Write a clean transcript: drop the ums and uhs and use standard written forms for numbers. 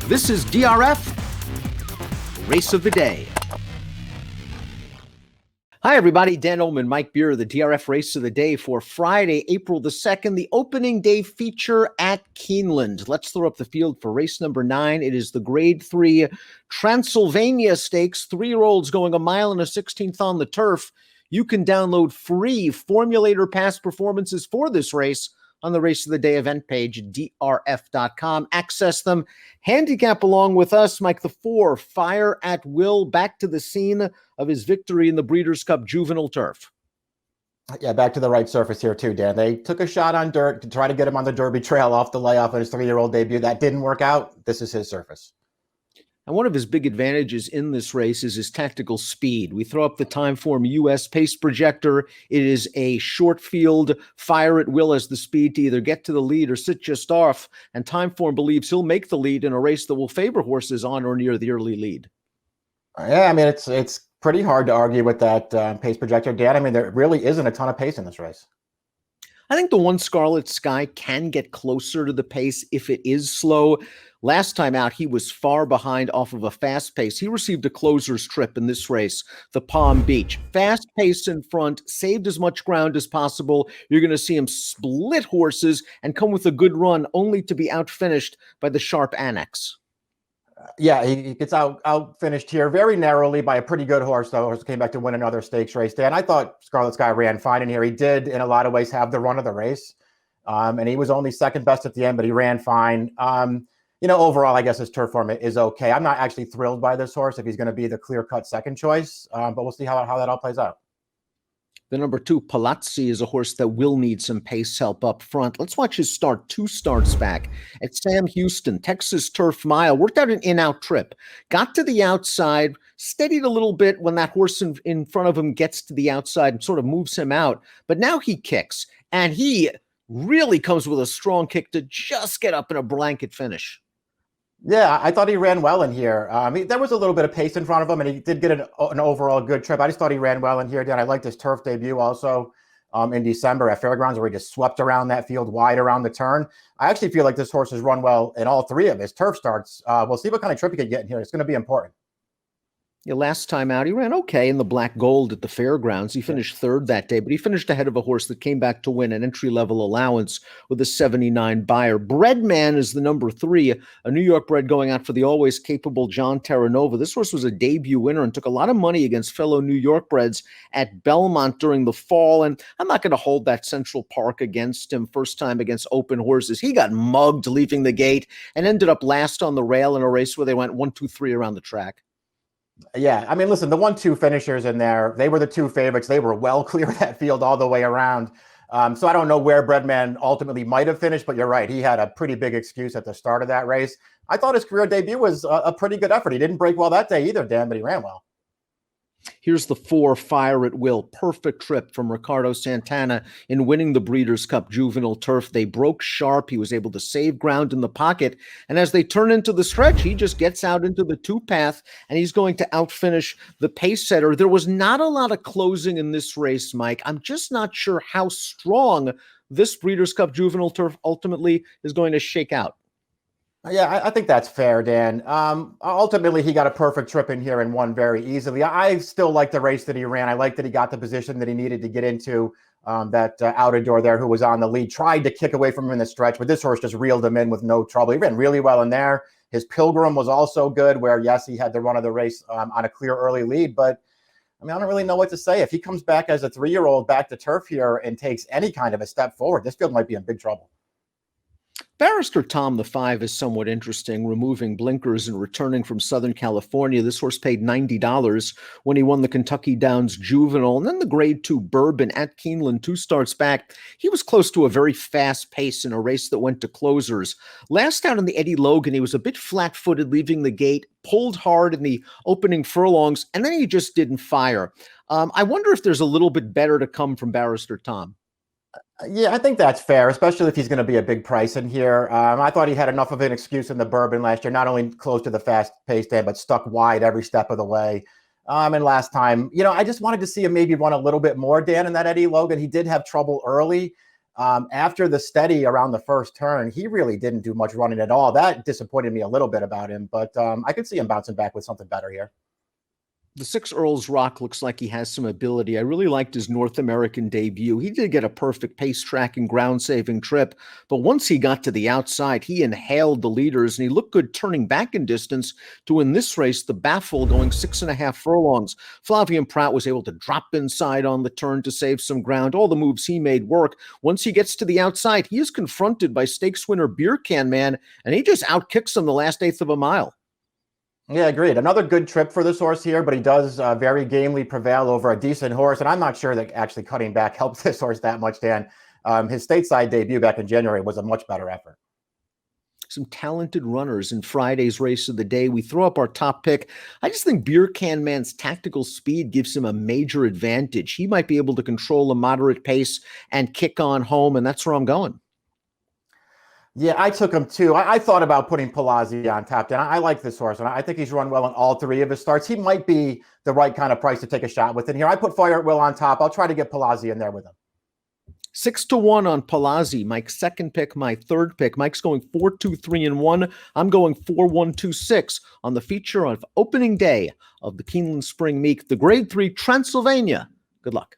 This is DRF Race of the Day. Hi, everybody. Dan Illman, Mike Beer, the DRF Race of the Day for Friday, April the 2nd, the opening day feature at Keeneland. Let's throw up the field for race number 9. It is the Grade 3 Transylvania Stakes, 3-year-olds going a mile and a 16th on the turf. You can download free Formulator past performances for this race on the Race of the Day event page, drf.com. Access them. Handicap along with us, Mike the 4, Fire at Will, back to the scene of his victory in the Breeders' Cup Juvenile Turf. Yeah, back to the right surface here too, Dan. They took a shot on dirt to try to get him on the Derby Trail off the layoff in his 3-year-old debut. That didn't work out. This is his surface. And one of his big advantages in this race is his tactical speed. We throw up the Timeform US pace projector. It is a short field, fire at will as the speed to either get to the lead or sit just off. And Timeform believes he'll make the lead in a race that will favor horses on or near the early lead. Yeah, I mean, it's pretty hard to argue with that pace projector, Dan. I mean, there really isn't a ton of pace in this race. I think the one Scarlet Sky can get closer to the pace if it is slow. Last time out, he was far behind off of a fast pace. He received a closer's trip in this race, the Palm Beach. Fast pace in front, saved as much ground as possible. You're going to see him split horses and come with a good run, only to be outfinished by the sharp Annex. Yeah, he gets out finished here very narrowly by a pretty good horse, though. Horse came back to win another stakes race. Dan, I thought Scarlet Sky ran fine in here. He did, in a lot of ways, have the run of the race. And he was only second best at the end, but he ran fine. Overall, I guess his turf form is okay. I'm not actually thrilled by this horse if he's going to be the clear-cut second choice, but we'll see how that all plays out. The number 2, Palazzi, is a horse that will need some pace help up front. Let's watch his start 2 starts back at Sam Houston, Texas Turf Mile. Worked out an in-out trip. Got to the outside, steadied a little bit when that horse in front of him gets to the outside and sort of moves him out. But now he kicks, and he really comes with a strong kick to just get up in a blanket finish. Yeah, I thought he ran well in here. There was a little bit of pace in front of him, and he did get an overall good trip. I just thought he ran well in here. Dan, I liked his turf debut also in December at Fairgrounds, where he just swept around that field wide around the turn. I actually feel like this horse has run well in all 3 of his turf starts. We'll see what kind of trip he can get in here. It's going to be important. Yeah, last time out, he ran okay in the Black Gold at the Fairgrounds. He finished 3rd that day, but he finished ahead of a horse that came back to win an entry-level allowance with a 79 buyer. Bread Man is the number 3, a New York bred going out for the always capable John Terranova. This horse was a debut winner and took a lot of money against fellow New York breds at Belmont during the fall. And I'm not going to hold that Central Park against him. First time against open horses. He got mugged leaving the gate and ended up last on the rail in a race where they went 1, 2, 3 around the track. Yeah, I mean, listen, the 1-2 finishers in there, they were the 2 favorites. They were well clear of that field all the way around. So I don't know where Bread Man ultimately might have finished, but you're right. He had a pretty big excuse at the start of that race. I thought his career debut was a pretty good effort. He didn't break well that day either, Dan, but he ran well. Here's the 4, Fire at Will. Perfect trip from Ricardo Santana in winning the Breeders' Cup Juvenile Turf. They broke sharp. He was able to save ground in the pocket. And as they turn into the stretch, he just gets out into the 2 path, and he's going to outfinish the pace setter. There was not a lot of closing in this race, Mike. I'm just not sure how strong this Breeders' Cup Juvenile Turf ultimately is going to shake out. Yeah, I think that's fair, Dan. Ultimately, he got a perfect trip in here and won very easily. I still like the race that he ran. I like that he got the position that he needed to get into. That outer door there, who was on the lead, tried to kick away from him in the stretch, but this horse just reeled him in with no trouble. He ran really well in there. His Pilgrim was also good, where, yes, he had the run of the race on a clear early lead, but I mean, I don't really know what to say. If he comes back as a 3-year-old back to turf here and takes any kind of a step forward, this field might be in big trouble. Barrister Tom, the 5, is somewhat interesting, removing blinkers and returning from Southern California. This horse paid $90 when he won the Kentucky Downs Juvenile. And then the Grade 2 Bourbon at Keeneland, 2 starts back. He was close to a very fast pace in a race that went to closers. Last out in the Eddie Logan, he was a bit flat-footed leaving the gate, pulled hard in the opening furlongs, and then he just didn't fire. I wonder if there's a little bit better to come from Barrister Tom. Yeah, I think that's fair, especially if he's going to be a big price in here. I thought he had enough of an excuse in the Bourbon last year, not only close to the fast pace day, but stuck wide every step of the way. And last time, I just wanted to see him maybe run a little bit more, Dan, in that Eddie Logan. He did have trouble early. After the steady around the first turn, he really didn't do much running at all. That disappointed me a little bit about him, but I could see him bouncing back with something better here. The 6 Earl's Rock looks like he has some ability. I really liked his North American debut. He did get a perfect pace tracking, ground saving trip, but once he got to the outside, he inhaled the leaders and he looked good turning back in distance to win this race, the Baffle going 6.5 furlongs. Flavien Prat was able to drop inside on the turn to save some ground. All the moves he made work. Once he gets to the outside, he is confronted by stakes winner Beer Can Man, and he just outkicks him the last eighth of a mile. Yeah, agreed. Another good trip for this horse here, but he does very gamely prevail over a decent horse. And I'm not sure that actually cutting back helped this horse that much, Dan. His stateside debut back in January was a much better effort. Some talented runners in Friday's race of the day. We throw up our top pick. I just think Beer Can Man's tactical speed gives him a major advantage. He might be able to control a moderate pace and kick on home, and that's where I'm going. Yeah, I took him too. I thought about putting Palazzi on top, and I like this horse, and I think he's run well in all 3 of his starts. He might be the right kind of price to take a shot with. And here, I put Fire at Will on top. I'll try to get Palazzi in there with him. 6-1 on Palazzi. Mike's second pick, my third pick. Mike's going 4-2-3-1. I'm going 4-1-2-6 on the feature of opening day of the Keeneland Spring Meet, the Grade 3 Transylvania. Good luck.